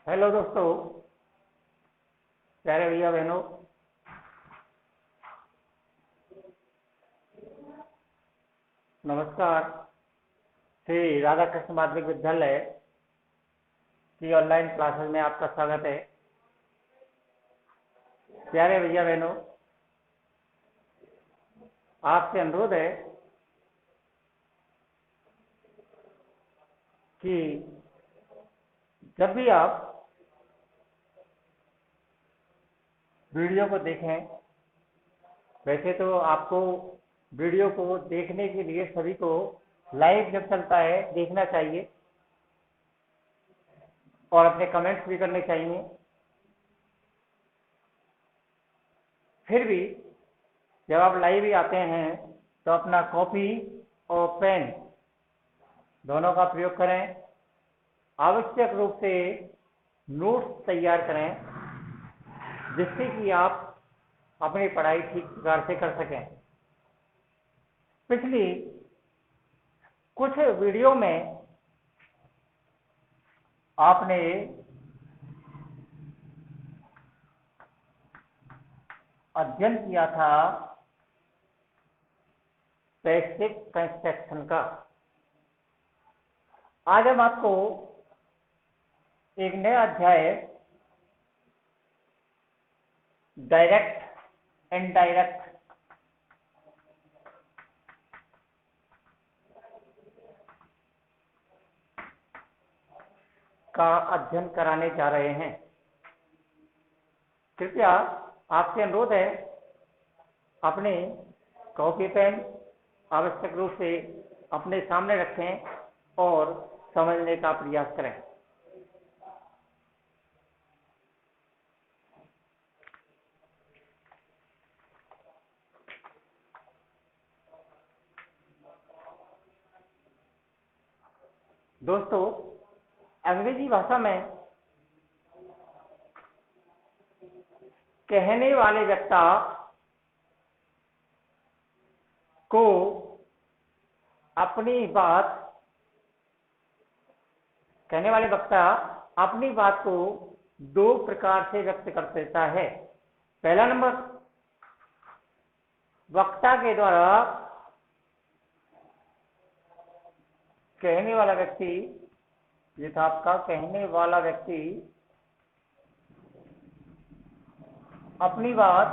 Hello दोस्तों, प्यारे भैया बहनों, नमस्कार। श्री राधा कृष्ण माध्यमिक विद्यालय की ऑनलाइन क्लासेस में आपका स्वागत है। प्यारे भैया बहनों, आपसे अनुरोध है कि जब भी आप वीडियो को देखें, वैसे तो आपको वीडियो को देखने के लिए सभी को लाइव जब चलता है देखना चाहिए और अपने कमेंट्स भी करने चाहिए। फिर भी जब आप लाइव ही आते हैं तो अपना कॉपी और पेन दोनों का प्रयोग करें। आवश्यक रूप से नोट्स तैयार करें जिससे कि आप अपनी पढ़ाई ठीक प्रकार से कर सकें। पिछली कुछ वीडियो में आपने अध्ययन किया था पैसिव कंस्ट्रक्शन का। आज हम आपको एक नया अध्याय डायरेक्ट इनडायरेक्ट का अध्ययन कराने जा रहे हैं। कृपया आपसे अनुरोध है, अपने कॉपी पेन आवश्यक रूप से अपने सामने रखें और समझने का प्रयास करें। दोस्तों, अंग्रेजी भाषा में कहने वाले वक्ता को अपनी बात कहने वाले वक्ता अपनी बात को दो प्रकार से व्यक्त कर देता है। पहला नंबर, वक्ता के द्वारा कहने वाला व्यक्ति, ये था आपका कहने वाला व्यक्ति अपनी बात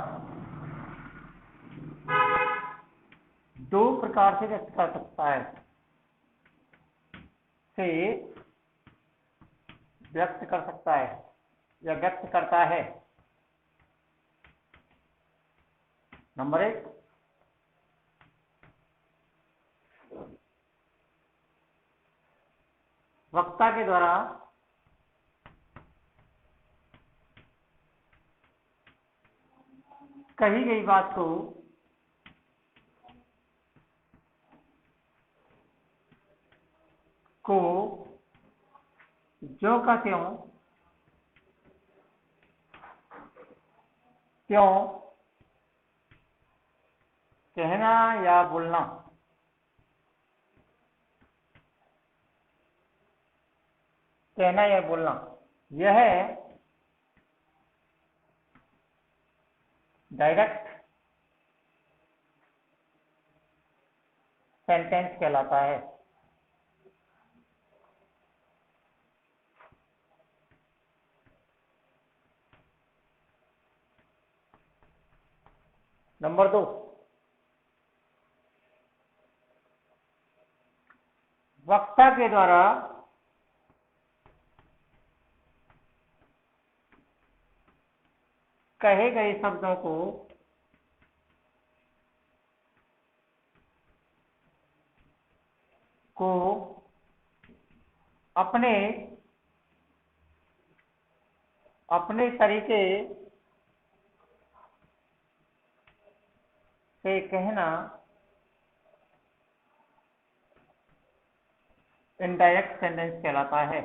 दो प्रकार से व्यक्त कर सकता है से व्यक्त कर सकता है या व्यक्त करता है। नंबर एक, वक्ता के द्वारा कही गई बात को ज्यों का त्यों कहना या बोलना। कहना या बोलना, यह डायरेक्ट सेंटेंस कहलाता है। नंबर दो, वक्ता के द्वारा कहे गए शब्दों को अपने तरीके से कहना इनडायरेक्ट सेंटेंस कहलाता है।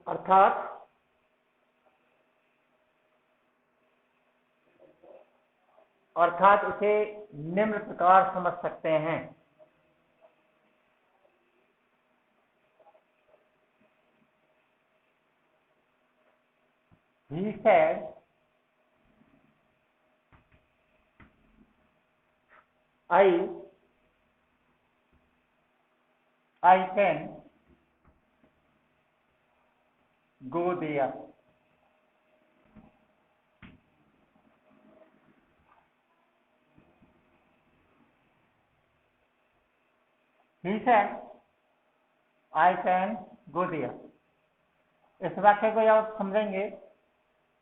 अर्थात अर्थात इसे निम्न प्रकार समझ सकते हैं। He said, I can go there. He said, I can go there. इस वाक्य को आप समझेंगे,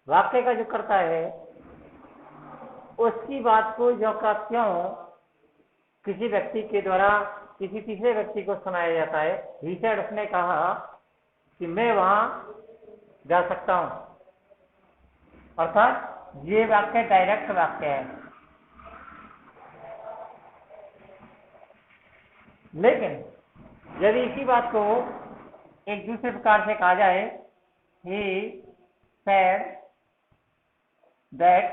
वाक्य का जो करता है उसकी बात को जो का क्यों किसी व्यक्ति के द्वारा किसी तीसरे व्यक्ति को सुनाया जाता है। ही सेड, उसने कहा कि मैं वहां जा सकता हूं, अर्थात ये वाक्य डायरेक्ट वाक्य है। लेकिन यदि इसी बात को एक दूसरे प्रकार से कहा जाए, he said that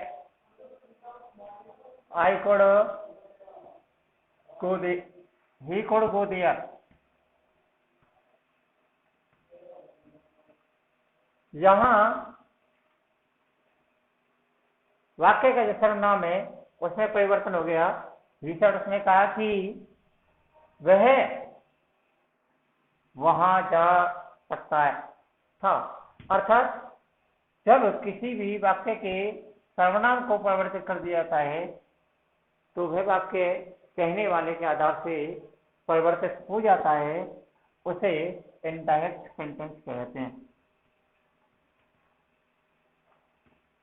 I could go there, he could go there, यहां वाक्य का जो सर्वनाम है उसमें परिवर्तन हो गया। he said, उसने कहा कि वह वहां जा सकता है था, अर्थात जब किसी भी वाक्य के सर्वनाम को परिवर्तित कर दिया जाता है तो वह वाक्य कहने वाले के आधार से परिवर्तित हो जाता है, उसे इनडायरेक्ट सेंटेंस कहते हैं।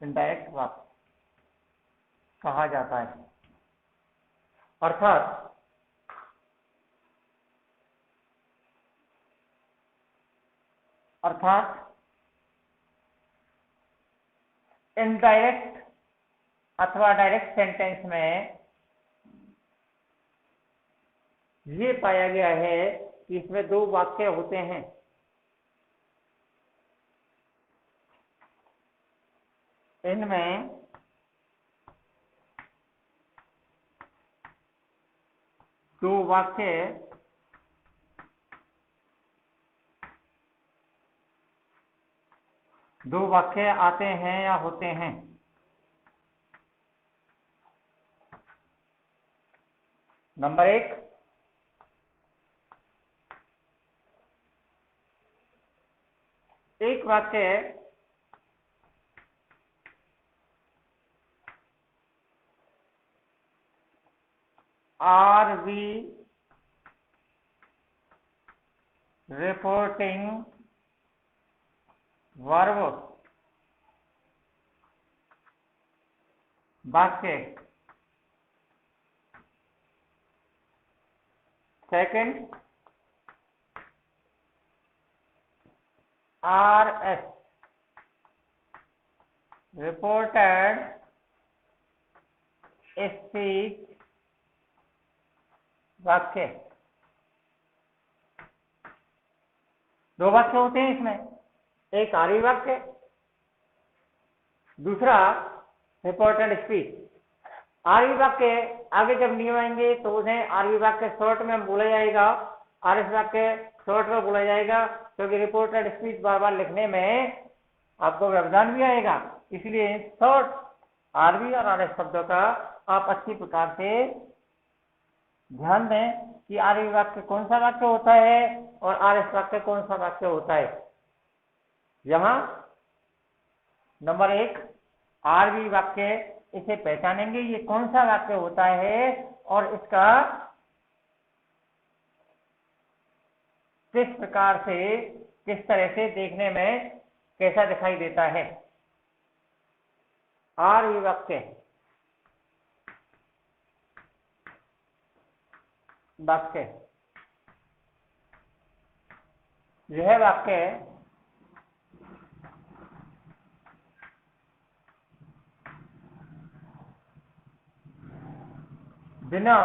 इनडायरेक्ट वाक्य कहा जाता है, अर्थात इनडायरेक्ट अथवा डायरेक्ट सेंटेंस में ये पाया गया है कि इसमें दो वाक्य होते हैं। इनमें दो वाक्य आते हैं या होते हैं। नंबर एक, एक वाक्य आर वी रिपोर्टिंग वर्ब वाक्य। Second, R S reported speech वाक्य। दो वाक्य होते हैं इसमें, एक आर्य वाक्य, दूसरा रिपोर्टेड स्पीच। आर्य वाक्य आगे जब नियम आएंगे तो उन्हें आर्य वाक्य शॉर्ट में बोला जाएगा, आरएस वाक्य शॉर्ट में बोला जाएगा, क्योंकि रिपोर्टेड स्पीच बार बार लिखने में आपको व्यवधान भी आएगा। इसलिए शॉर्ट आरवी और आरएस शब्दों का आप अच्छी प्रकार से ध्यान दें कि आर्य वाक्य कौन सा वाक्य होता है और आरएस वाक्य कौन सा वाक्य होता है। यहां नंबर एक, आरवी वाक्य, इसे पहचानेंगे ये कौन सा वाक्य होता है और इसका किस प्रकार से, किस तरह से देखने में कैसा दिखाई देता है। आर्य वाक्य यह वाक्य बिना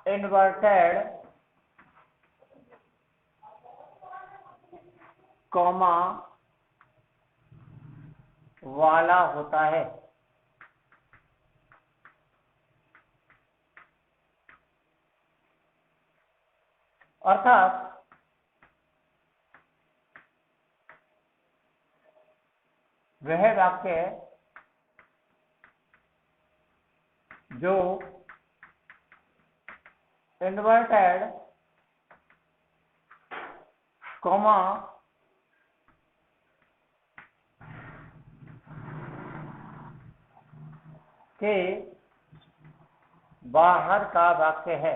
इन्वर्टेड कॉमा वाला होता है। अर्थात वह वाक्य जो इन्वर्टेड कॉमा के बाहर का वाक्य है।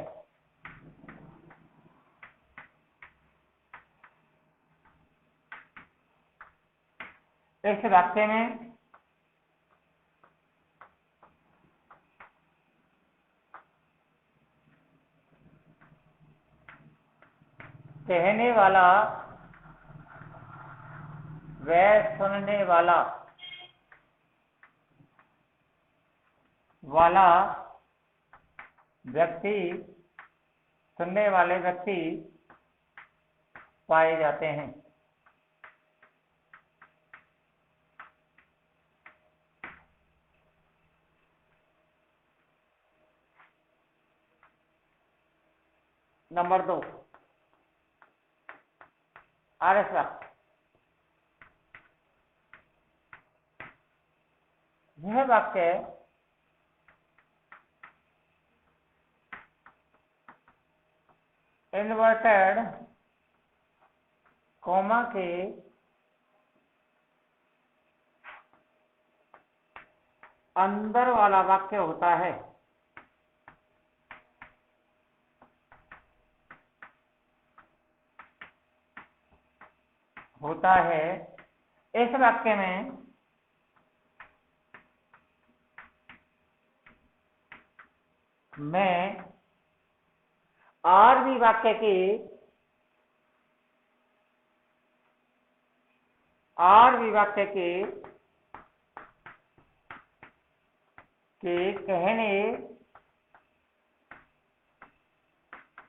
इस वाक्य में कहने वाला व सुनने वाला व्यक्ति, सुनने वाले व्यक्ति पाए जाते हैं। नंबर 2, आरएस वाक्य। यह वाक्य इन्वर्टेड कॉमा के अंदर वाला वाक्य होता है। इस वाक्य में मैं आर भी वाक्य के कहने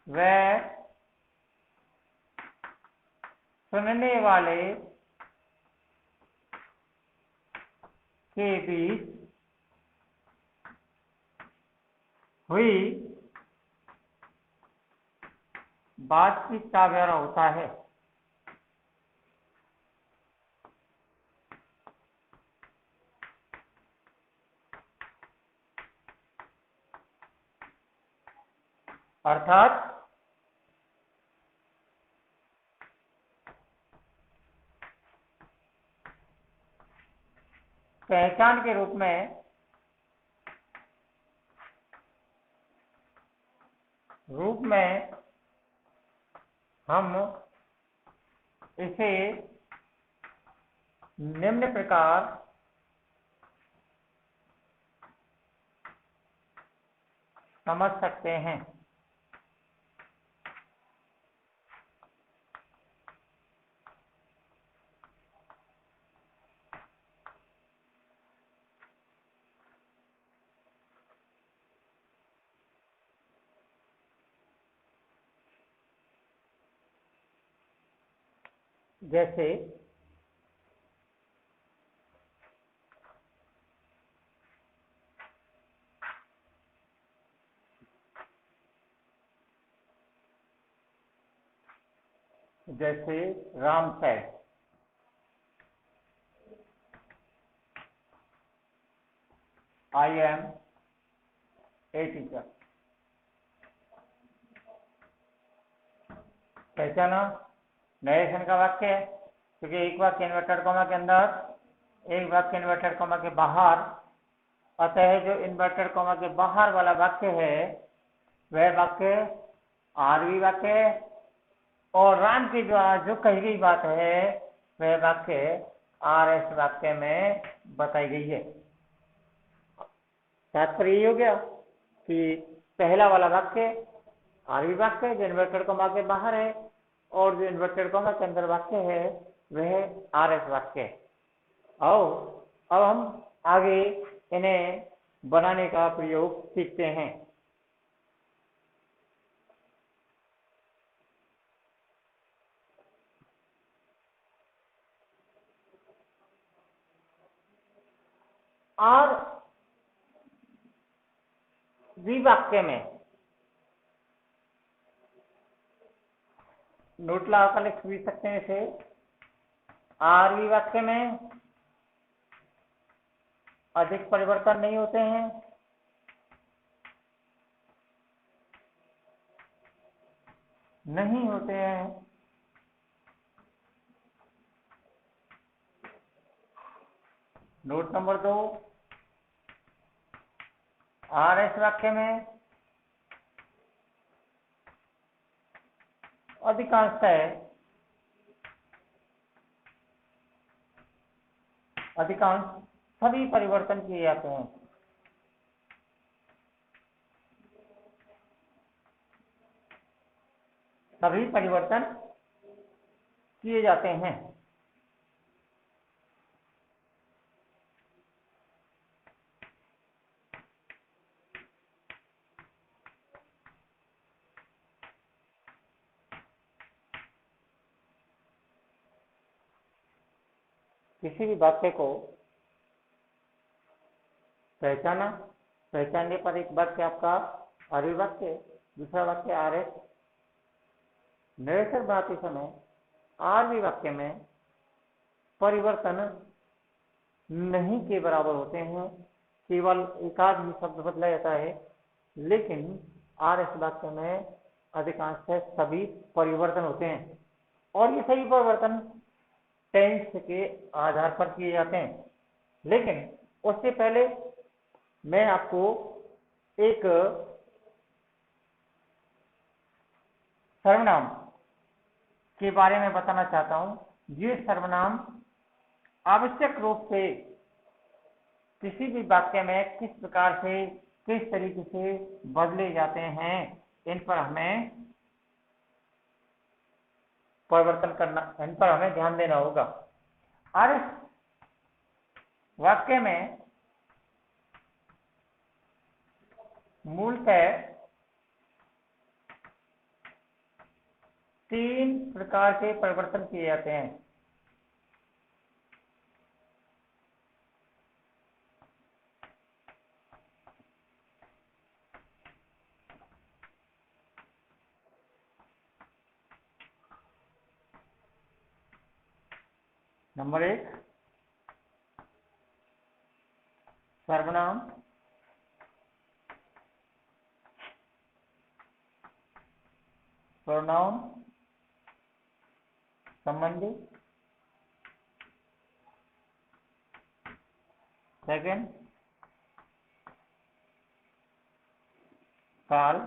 व सुनने वाले के बीच हुई बातचीत का ब्यौरा होता है। अर्थात पहचान के रूप में हम इसे निम्न प्रकार समझ सकते हैं। जैसे Ram said, I am a teacher। पहचाना नरेशन का वाक्य है, क्योंकि एक वाक्य इन्वर्टेड कॉमा के अंदर, एक वाक्य इन्वर्टेड कॉमा के बाहर। अतः जो इन्वर्टेड कॉमा के बाहर वाला वाक्य है वह वाक्य आरवी वाक्य है, और राम की जो कही गई बात है वह वाक्य आरएस वाक्य में बताई गई है। तात्पर्य ये हो गया कि पहला वाला वाक्य आरवी वाक्य जो इन्वर्टेड कॉमा के बाहर है, और जो इन्वर्टेड कॉमा के अंदर वाक्य है वह आरएस वाक्य है। आओ अब हम आगे इन्हें बनाने का प्रयोग सीखते हैं। और वी वाक्य में नोट लगाकर लिख भी सकते हैं इसे। आर वी वाक्य में अधिक परिवर्तन नहीं होते हैं, नहीं होते हैं। नोट नंबर 2, आर एस वाक्य में अधिकांश सभी परिवर्तन किए जाते हैं। सभी परिवर्तन किए जाते हैं। किसी भी वाक्य को पहचानने पर एक वाक्य आपका आर्य वाक्य, दूसरा वाक्य आर एस। निरसर बनाते समय आर्य वाक्य में परिवर्तन नहीं के बराबर होते हैं, केवल एकाध ही शब्द बदला जाता है, लेकिन आर एस वाक्य में अधिकांश सभी परिवर्तन होते हैं। और ये सभी परिवर्तन टेंस के आधार पर किए जाते हैं। लेकिन उससे पहले मैं आपको एक सर्वनाम के बारे में बताना चाहता हूं। ये सर्वनाम आवश्यक रूप से किसी भी वाक्य में किस प्रकार से, किस तरीके से बदले जाते हैं, इन पर हमें ध्यान देना होगा। और इस वाक्य में मूलतः 3 प्रकार के परिवर्तन किए जाते हैं। नंबर 1, सर्वनाम। प्रोनाउन संबंधी। सेकंड, काल,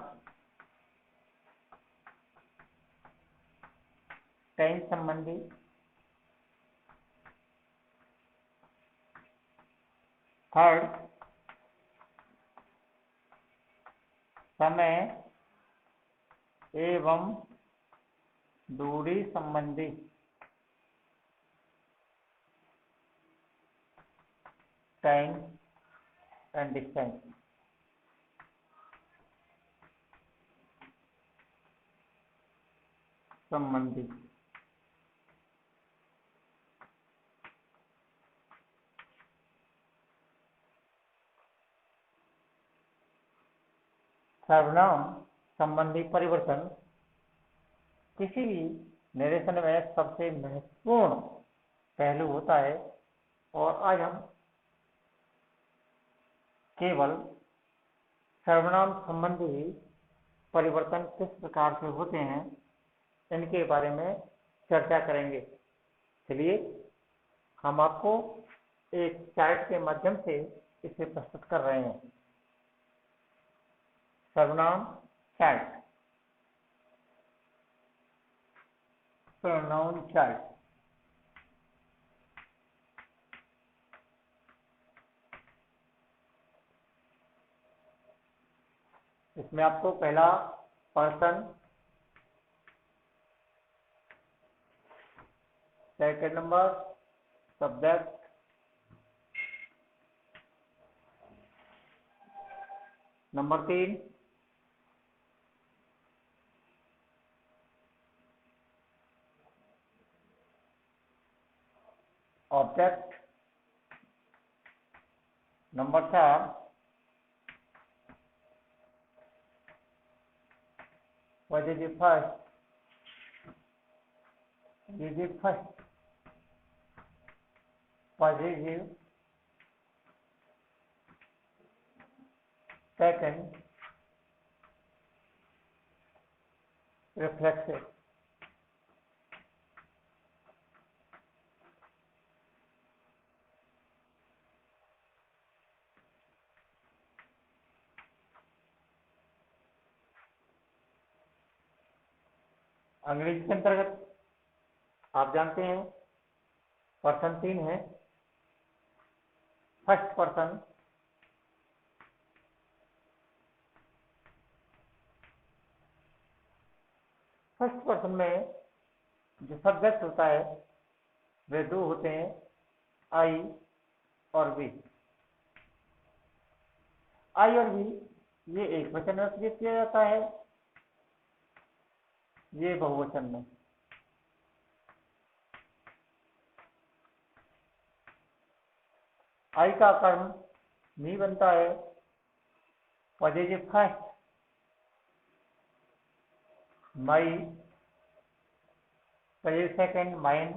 टेंस संबंधी। थर्ड, समय एवं दूरी संबंधी। टाइम एंड डिस्टेंस संबंधी। सर्वनाम संबंधी परिवर्तन किसी भी नरेशन में सबसे महत्वपूर्ण पहलू होता है। और आज हम केवल सर्वनाम संबंधी परिवर्तन किस प्रकार से होते हैं, इनके बारे में चर्चा करेंगे। चलिए हम आपको एक चार्ट के माध्यम से इसे प्रस्तुत कर रहे हैं। सर्वनाम चार्ट, प्रोनाउन चार्ट। इसमें आपको पहला person, second number subject, number 3 object, number 4, what is the first? Is the first positive, second reflexive. अंग्रेजी के अंतर्गत आप जानते हैं पर्सन 3 है। फर्स्ट पर्सन, फर्स्ट पर्सन में जो सब्जेक्ट होता है वे 2 होते हैं, आई और वी। आई और वी ये एक वचन में प्रयोग किया जाता है, ये बहुवचन में। आई का कर्म मी बनता है, पॉजिटिव फर्स्ट, माई, पॉजिटिव सेकंड, माइन,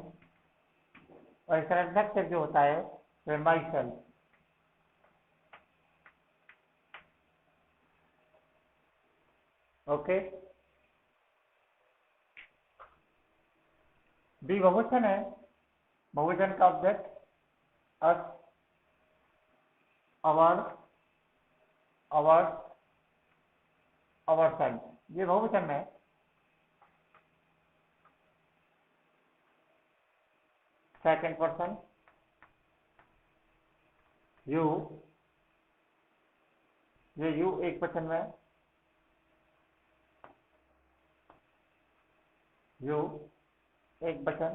और इसका रिफ्लेक्सिव जो होता है वह माई सेल्फ। ओके, बी बहुवचन है। बहुवचन का object us, our, our, our self, ये बहुवचन है। सेकंड पर्सन, यू, ये यू एक वचन में, यू एक वचन,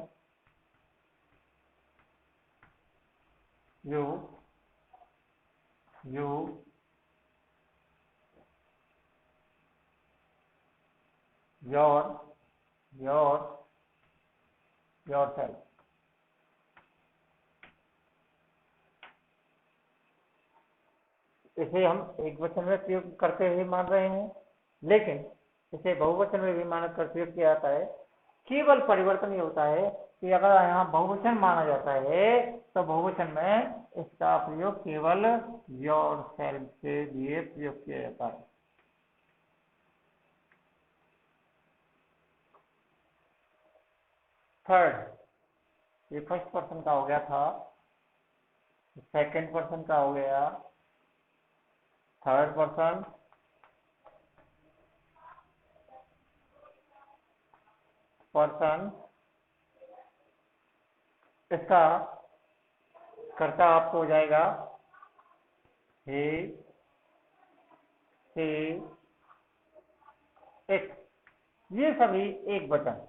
you, you, your, your, your self. इसे हम एक वचन में प्रयोग करते हुए मान रहे हैं, लेकिन इसे बहुवचन में भी मानक कर प्रयोग किया जाता है। केवल परिवर्तन ये होता है कि अगर यहाँ बहुवचन माना जाता है तो बहुवचन में इसका प्रयोग केवल योर सेल्फ के लिए प्रयोग किया जाता है। थर्ड, ये फर्स्ट पर्सन का हो गया था, सेकंड पर्सन का हो गया, थर्ड पर्सन, पर्सन, इसका कर्ता आपको हो जाएगा he, she, it, ये सभी एक वचन।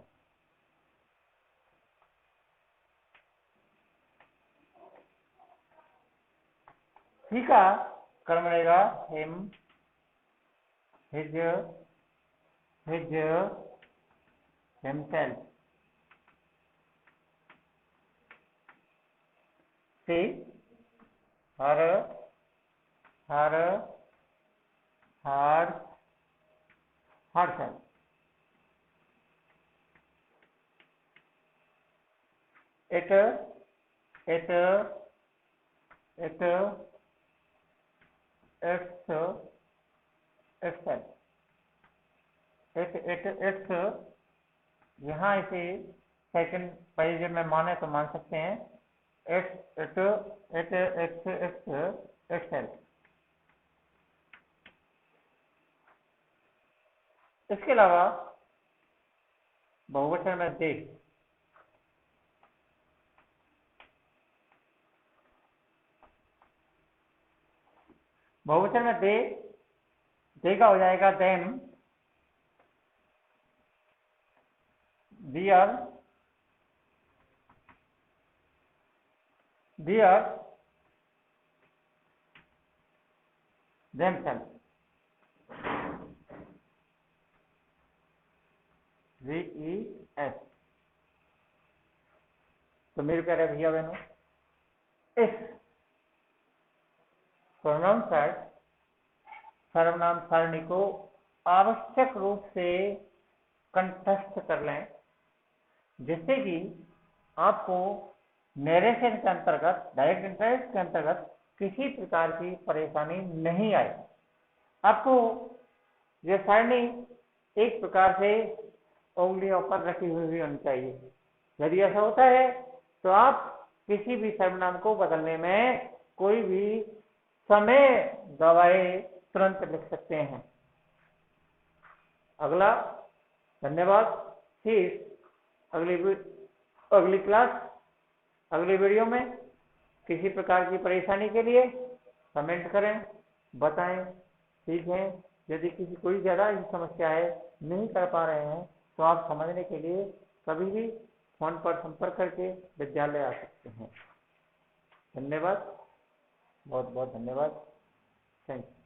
ही का कर्म रहेगा him, his, his, himself, she, her, her, hers, herself। it, it, it, its, itself, its, यहाँ इसे सेकंड पोजीशन में माने तो मान सकते हैं, itself। इसके अलावा बहुवचन में दे, बहुवचन में दे का हो जाएगा them, their, themselves, VES। तो मेरे प्यारे भैया बहनों, इस प्रोनाउन सेट सर्वनाम सारणी को आवश्यक रूप से कंठस्थ कर लें, जिससे कि आपको नरेशन के अंतर्गत, डायरेक्ट इंटरेस्ट के अंतर्गत किसी प्रकार की परेशानी नहीं आए। आपको यह सारणी एक प्रकार से उंगलियों पर रखी हुई होनी चाहिए। यदि ऐसा होता है तो आप किसी भी सर्वनाम को बदलने में कोई भी समय गवाए तुरंत लिख सकते हैं। अगला, धन्यवाद। फिर अगली क्लास, अगली वीडियो में किसी प्रकार की परेशानी के लिए कमेंट करें, बताएं, ठीक है। यदि किसी कोई ज़्यादा ही समस्या है, नहीं कर पा रहे हैं, तो आप समझने के लिए कभी भी फोन पर संपर्क करके विद्यालय आ सकते हैं। धन्यवाद, बहुत बहुत धन्यवाद। Thank you.